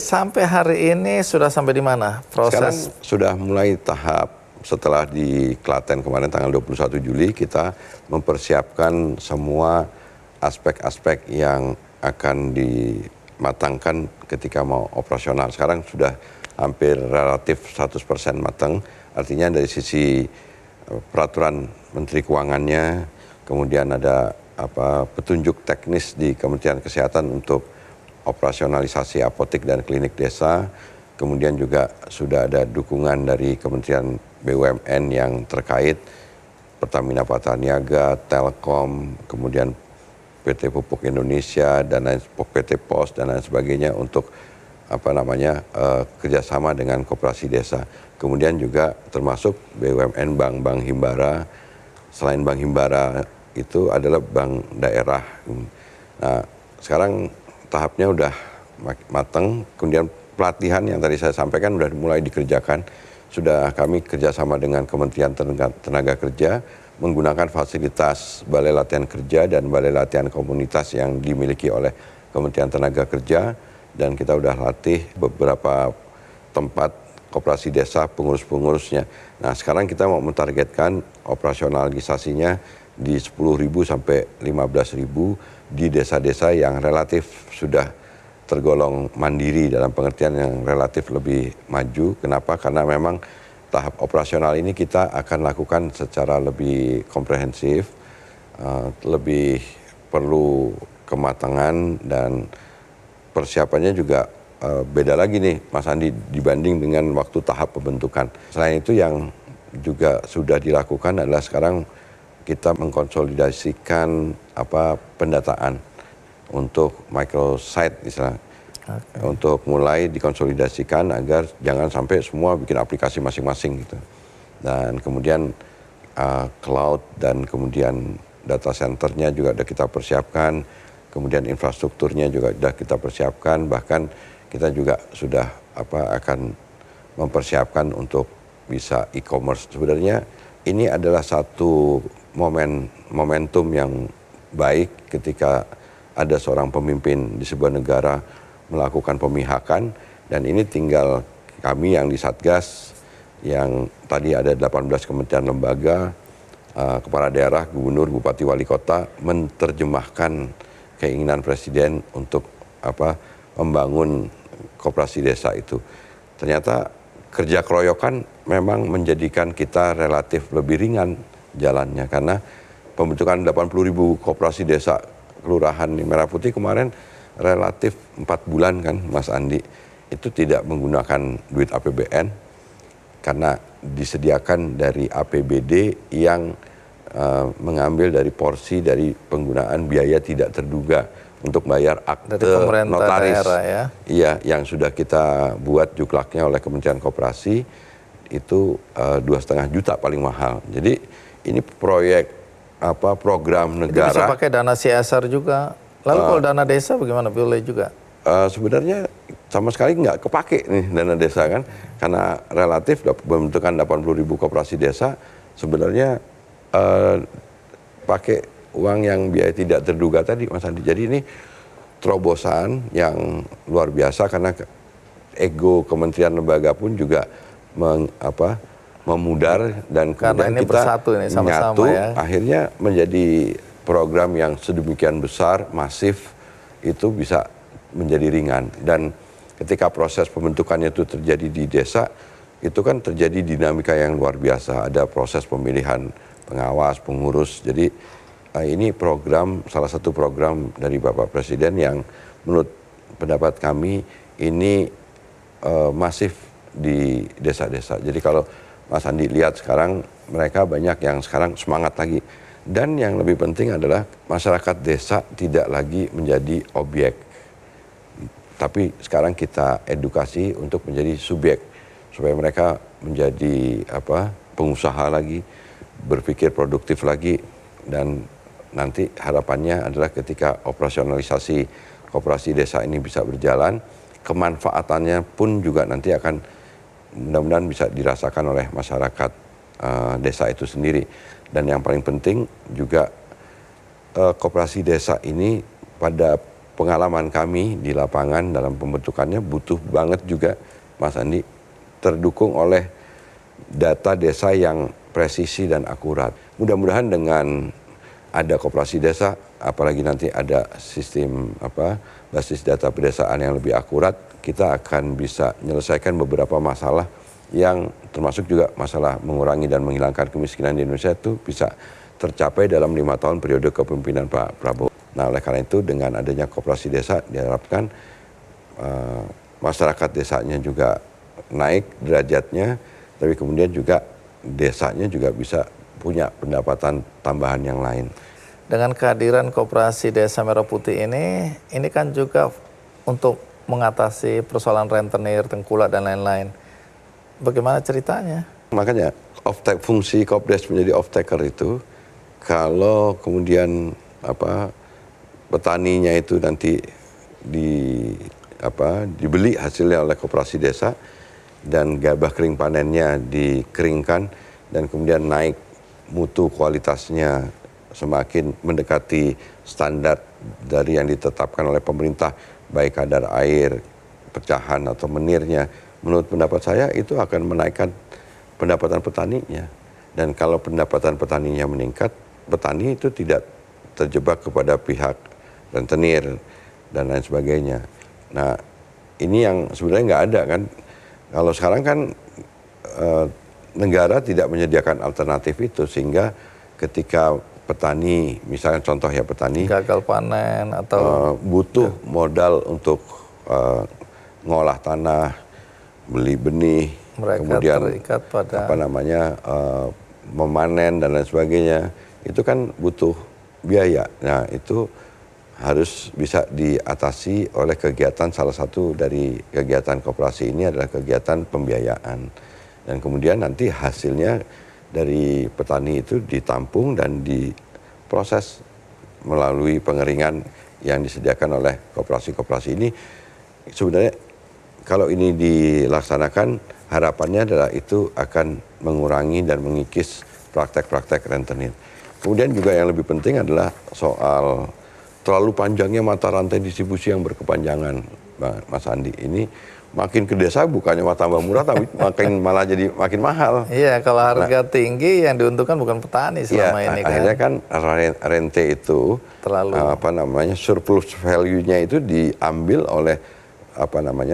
sampai hari ini sudah sampai di mana Sekarang proses? sudah mulai tahap setelah di Klaten kemarin tanggal 21 Juli kita mempersiapkan semua aspek-aspek yang akan dimatangkan ketika mau operasional. Sekarang sudah hampir relatif 100% matang, artinya dari sisi peraturan Menteri Keuangannya, kemudian ada petunjuk teknis di Kementerian Kesehatan untuk operasionalisasi apotek dan klinik desa, kemudian juga sudah ada dukungan dari Kementerian BUMN yang terkait, Pertamina Patraniaga, Telkom, kemudian PT Pupuk Indonesia dan lain, PT Pos dan lain sebagainya untuk kerjasama dengan koperasi desa. Kemudian juga termasuk BUMN Bank Himbara. Selain Bank Himbara itu adalah bank daerah. Nah, sekarang tahapnya udah matang, kemudian pelatihan yang tadi saya sampaikan sudah mulai dikerjakan. Sudah kami kerjasama dengan Kementerian Tenaga Kerja menggunakan fasilitas Balai Latihan Kerja dan Balai Latihan Komunitas yang dimiliki oleh Kementerian Tenaga Kerja, dan kita udah latih beberapa tempat koperasi desa, pengurus-pengurusnya. Nah, sekarang kita mau mentargetkan operasionalisasinya di 10.000 sampai 15.000 di desa-desa yang relatif sudah tergolong mandiri dalam pengertian yang relatif lebih maju. Kenapa? Karena memang tahap operasional ini kita akan lakukan secara lebih komprehensif, lebih perlu kematangan dan persiapannya juga beda lagi nih Mas Andi dibanding dengan waktu tahap pembentukan. Selain itu yang juga sudah dilakukan adalah sekarang kita mengkonsolidasikan pendataan untuk microsite misalnya. Okay. Untuk mulai dikonsolidasikan agar jangan sampai semua bikin aplikasi masing-masing gitu. Dan kemudian cloud dan kemudian data centernya juga sudah kita persiapkan, kemudian infrastrukturnya juga sudah kita persiapkan, bahkan kita juga sudah akan mempersiapkan untuk bisa e-commerce. Sebenarnya ini adalah satu momentum yang baik ketika ada seorang pemimpin di sebuah negara melakukan pemihakan, dan ini tinggal kami yang di Satgas yang tadi ada 18 kementerian lembaga, kepala daerah, gubernur, bupati, wali kota menerjemahkan keinginan presiden untuk membangun koperasi desa itu. Ternyata kerja keroyokan memang menjadikan kita relatif lebih ringan jalannya, karena pembentukan 80.000 koperasi desa kelurahan di Merah Putih kemarin relatif 4 bulan kan Mas Andi, itu tidak menggunakan duit APBN karena disediakan dari APBD yang mengambil dari porsi dari penggunaan biaya tidak terduga untuk bayar akte notaris daerah, ya? Iya, yang sudah kita buat juklaknya oleh Kementerian Koperasi itu 2,5 juta paling mahal. Jadi ini proyek program negara. Itu bisa pakai dana CSR juga. Lalu kalau dana desa bagaimana? Boleh juga? Sebenarnya sama sekali nggak kepake nih dana desa kan, karena relatif pembentukan 80.000 koperasi desa sebenarnya pakai uang yang biaya tidak terduga tadi Mas Andi. Jadi ini terobosan yang luar biasa karena ego kementerian lembaga pun juga memudar, dan kemudian ini kita bersatu ini, sama-sama, menyatu, ya. Akhirnya menjadi program yang sedemikian besar, masif, itu bisa menjadi ringan. Dan ketika proses pembentukannya itu terjadi di desa, itu kan terjadi dinamika yang luar biasa. Ada proses pemilihan pengawas, pengurus. Jadi ini program, salah satu program dari Bapak Presiden yang menurut pendapat kami ini masif di desa-desa. Jadi kalau Mas Andi lihat sekarang, mereka banyak yang sekarang semangat lagi. Dan yang lebih penting adalah masyarakat desa tidak lagi menjadi objek, tapi sekarang kita edukasi untuk menjadi subjek, supaya mereka menjadi pengusaha lagi, berpikir produktif lagi, dan nanti harapannya adalah ketika operasionalisasi koperasi desa ini bisa berjalan, kemanfaatannya pun juga nanti akan mudah-mudahan bisa dirasakan oleh masyarakat desa itu sendiri. Dan yang paling penting juga koperasi desa ini pada pengalaman kami di lapangan dalam pembentukannya butuh banget juga, Mas Andi, terdukung oleh data desa yang presisi dan akurat. Mudah-mudahan dengan ada koperasi desa, apalagi nanti ada sistem basis data pedesaan yang lebih akurat, kita akan bisa menyelesaikan beberapa masalah yang termasuk juga masalah mengurangi dan menghilangkan kemiskinan di Indonesia itu bisa tercapai dalam 5 tahun periode kepemimpinan Pak Prabowo. Nah, oleh karena itu dengan adanya koperasi desa diharapkan masyarakat desanya juga naik derajatnya, tapi kemudian juga desanya juga bisa punya pendapatan tambahan yang lain. Dengan kehadiran Koperasi Desa Merah Putih ini kan juga untuk mengatasi persoalan rentenir, tengkulak dan lain-lain. Bagaimana ceritanya? Makanya Fungsi Kopdes menjadi off-taker itu, kalau kemudian petaninya itu nanti dibeli hasilnya oleh koperasi desa dan gabah kering panennya dikeringkan dan kemudian naik mutu kualitasnya semakin mendekati standar dari yang ditetapkan oleh pemerintah, baik kadar air, pecahan atau menirnya, menurut pendapat saya itu akan menaikkan pendapatan petaninya. Dan kalau pendapatan petaninya meningkat, petani itu tidak terjebak kepada pihak rentenir dan lain sebagainya. Nah, ini yang sebenarnya nggak ada kan. Kalau sekarang kan negara tidak menyediakan alternatif itu, sehingga ketika petani, misalnya contoh ya petani gagal panen atau butuh modal untuk ngolah tanah, beli benih, mereka kemudian terikat pada memanen dan lain sebagainya, itu kan butuh biaya. Nah, itu harus bisa diatasi oleh kegiatan, salah satu dari kegiatan koperasi ini adalah kegiatan pembiayaan. Dan kemudian nanti hasilnya dari petani itu ditampung dan diproses melalui pengeringan yang disediakan oleh koperasi-koperasi ini. Sebenarnya kalau ini dilaksanakan, harapannya adalah itu akan mengurangi dan mengikis praktek-praktek rentenir. Kemudian juga yang lebih penting adalah soal terlalu panjangnya mata rantai distribusi yang berkepanjangan, Mas Andi. Ini makin ke desa bukannya tambah murah, tapi malah jadi makin mahal. Iya, kalau harga tinggi yang diuntungkan bukan petani selama ini kan. Akhirnya kan rente itu terlalu surplus value-nya itu diambil oleh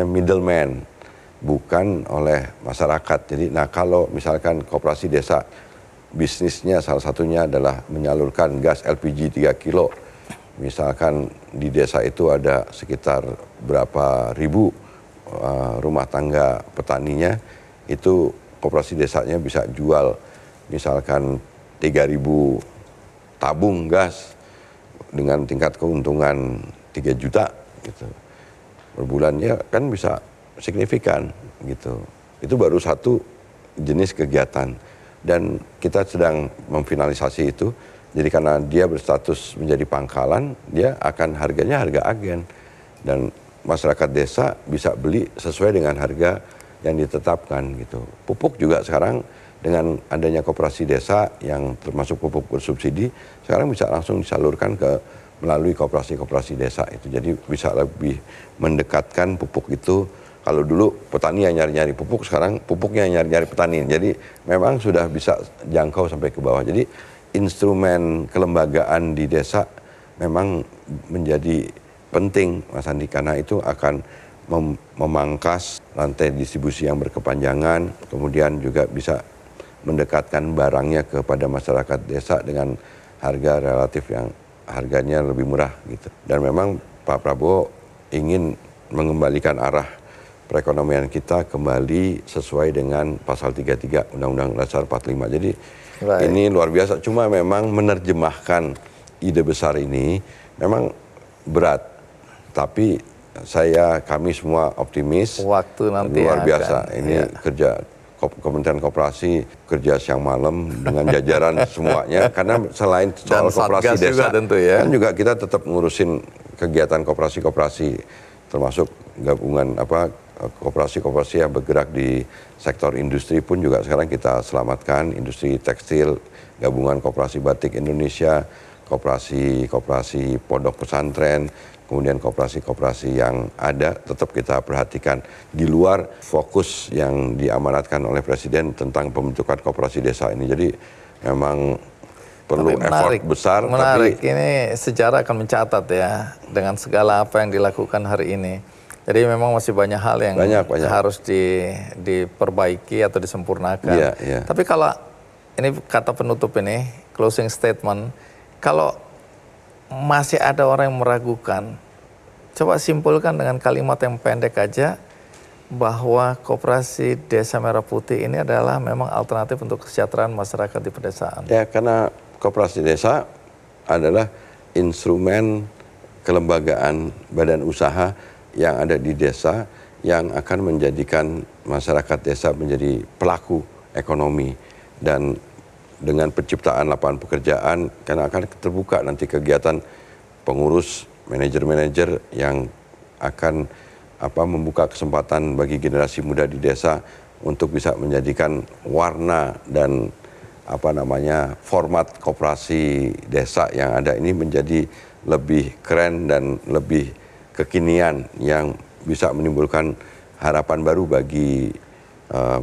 middleman, bukan oleh masyarakat. Jadi kalau misalkan koperasi desa bisnisnya salah satunya adalah menyalurkan gas LPG 3 kilo. Misalkan di desa itu ada sekitar berapa ribu rumah tangga petaninya, itu koperasi desanya bisa jual misalkan 3.000 tabung gas dengan tingkat keuntungan 3 juta gitu. Per bulannya kan bisa signifikan gitu. Itu baru satu jenis kegiatan dan kita sedang memfinalisasi itu. Jadi karena dia berstatus menjadi pangkalan, dia akan harganya harga agen dan masyarakat desa bisa beli sesuai dengan harga yang ditetapkan gitu. Pupuk juga sekarang dengan adanya koperasi desa yang termasuk pupuk bersubsidi, sekarang bisa langsung disalurkan melalui koperasi-koperasi desa itu. Jadi bisa lebih mendekatkan pupuk itu. Kalau dulu petani yang nyari-nyari pupuk, sekarang pupuknya yang nyari-nyari petani. Jadi memang sudah bisa jangkau sampai ke bawah. Jadi instrumen kelembagaan di desa memang menjadi penting, Mas Andi, karena itu akan memangkas rantai distribusi yang berkepanjangan, kemudian juga bisa mendekatkan barangnya kepada masyarakat desa dengan harga relatif yang harganya lebih murah gitu. Dan memang Pak Prabowo ingin mengembalikan arah perekonomian kita kembali sesuai dengan pasal 33 Undang-Undang Dasar 45. Jadi ini luar biasa. Cuma memang menerjemahkan ide besar ini memang berat. Tapi kami semua optimis. Waktu nanti luar biasa. Ini kerja Kementerian Koperasi kerja siang malam dengan jajaran semuanya. Karena selain soal koperasi desa, tentu ya, kan juga kita tetap ngurusin kegiatan koperasi-koperasi, termasuk gabungan koperasi-koperasi yang bergerak di sektor industri pun juga sekarang kita selamatkan, industri tekstil, gabungan koperasi batik Indonesia, koperasi pondok pesantren, kemudian koperasi-koperasi yang ada tetap kita perhatikan di luar fokus yang diamanatkan oleh Presiden tentang pembentukan koperasi desa ini. Jadi memang perlu effort besar. Menarik, tapi ini sejarah akan mencatat ya dengan segala apa yang dilakukan hari ini. Jadi memang masih banyak hal yang banyak. harus diperbaiki atau disempurnakan. Iya. Tapi kalau ini kata penutup ini, closing statement, kalau masih ada orang yang meragukan, coba simpulkan dengan kalimat yang pendek aja bahwa Koperasi Desa Merah Putih ini adalah memang alternatif untuk kesejahteraan masyarakat di pedesaan. Ya, karena koperasi desa adalah instrumen kelembagaan badan usaha yang ada di desa yang akan menjadikan masyarakat desa menjadi pelaku ekonomi, dan dengan penciptaan lapangan pekerjaan karena akan terbuka nanti kegiatan pengurus, manajer-manajer yang akan membuka kesempatan bagi generasi muda di desa untuk bisa menjadikan warna dan format koperasi desa yang ada ini menjadi lebih keren dan lebih kekinian yang bisa menimbulkan harapan baru bagi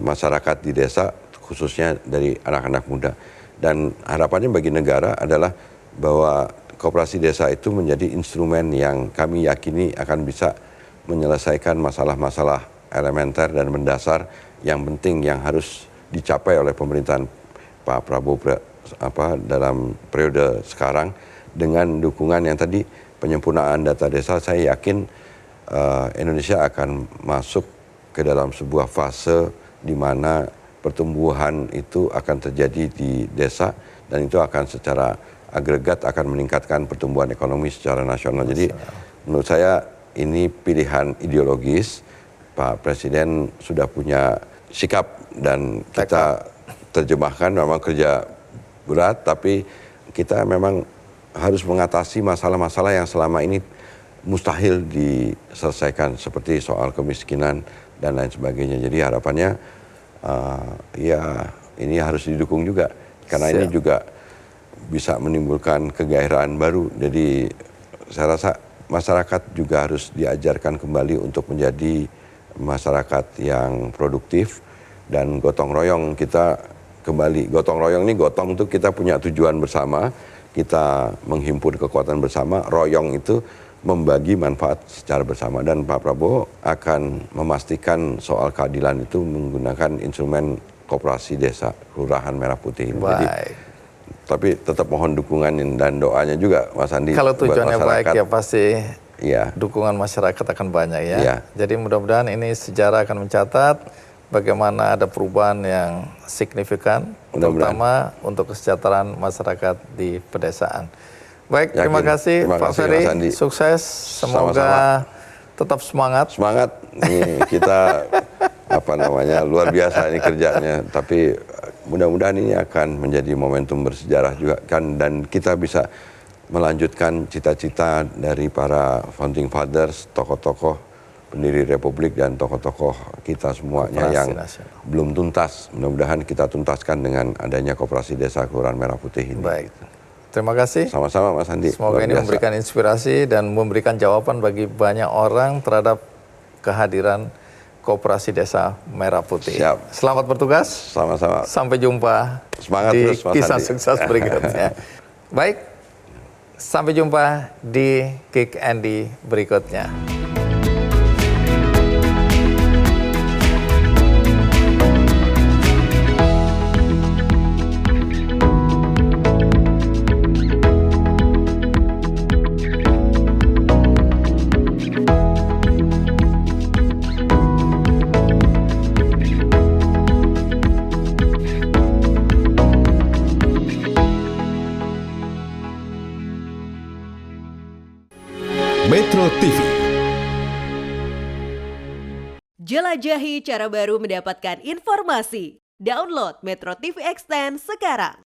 masyarakat di desa, khususnya dari anak-anak muda. Dan harapannya bagi negara adalah bahwa koperasi desa itu menjadi instrumen yang kami yakini akan bisa menyelesaikan masalah-masalah elementer dan mendasar yang penting yang harus dicapai oleh pemerintahan Pak Prabowo dalam periode sekarang dengan dukungan yang tadi penyempurnaan data desa. Saya yakin Indonesia akan masuk ke dalam sebuah fase di mana pertumbuhan itu akan terjadi di desa dan itu akan secara agregat akan meningkatkan pertumbuhan ekonomi secara nasional. Jadi menurut saya ini pilihan ideologis. Pak Presiden sudah punya sikap dan kita terjemahkan, memang kerja berat tapi kita memang harus mengatasi masalah-masalah yang selama ini mustahil diselesaikan seperti soal kemiskinan dan lain sebagainya. Jadi harapannya ini harus didukung juga karena ini juga bisa menimbulkan kegairahan baru. Jadi saya rasa masyarakat juga harus diajarkan kembali untuk menjadi masyarakat yang produktif dan gotong royong. Kita kembali gotong royong ini, gotong itu kita punya tujuan bersama, kita menghimpun kekuatan bersama, royong itu membagi manfaat secara bersama, dan Pak Prabowo akan memastikan soal keadilan itu menggunakan instrumen koperasi desa Kelurahan Merah Putih ini. Jadi, tapi tetap mohon dukungan dan doanya juga Mas Andi. Kalau tujuannya baik ya pasti dukungan masyarakat akan banyak ya. Iya. Jadi mudah-mudahan ini sejarah akan mencatat bagaimana ada perubahan yang signifikan, terutama untuk kesejahteraan masyarakat di pedesaan. Baik, terima kasih Pak Ferry, sukses, semoga sama-sama tetap semangat. Semangat, ini kita luar biasa ini kerjanya, tapi mudah-mudahan ini akan menjadi momentum bersejarah juga kan, dan kita bisa melanjutkan cita-cita dari para founding fathers, tokoh-tokoh pendiri Republik dan tokoh-tokoh kita semuanya yang belum tuntas. Mudah-mudahan kita tuntaskan dengan adanya Koperasi Desa Kelurahan Merah Putih ini. Baik, terima kasih. Sama-sama Mas Andi. Semoga ini memberikan inspirasi dan memberikan jawaban bagi banyak orang terhadap kehadiran Koperasi Desa Merah Putih. Siap. Selamat bertugas. Sama-sama. Sampai jumpa. Semangat di terus Mas kisah Andi. Sukses berikutnya. Baik, sampai jumpa di Kick Andy berikutnya. Metro TV. Jelajahi cara baru mendapatkan informasi. Download Metro TV Extend sekarang.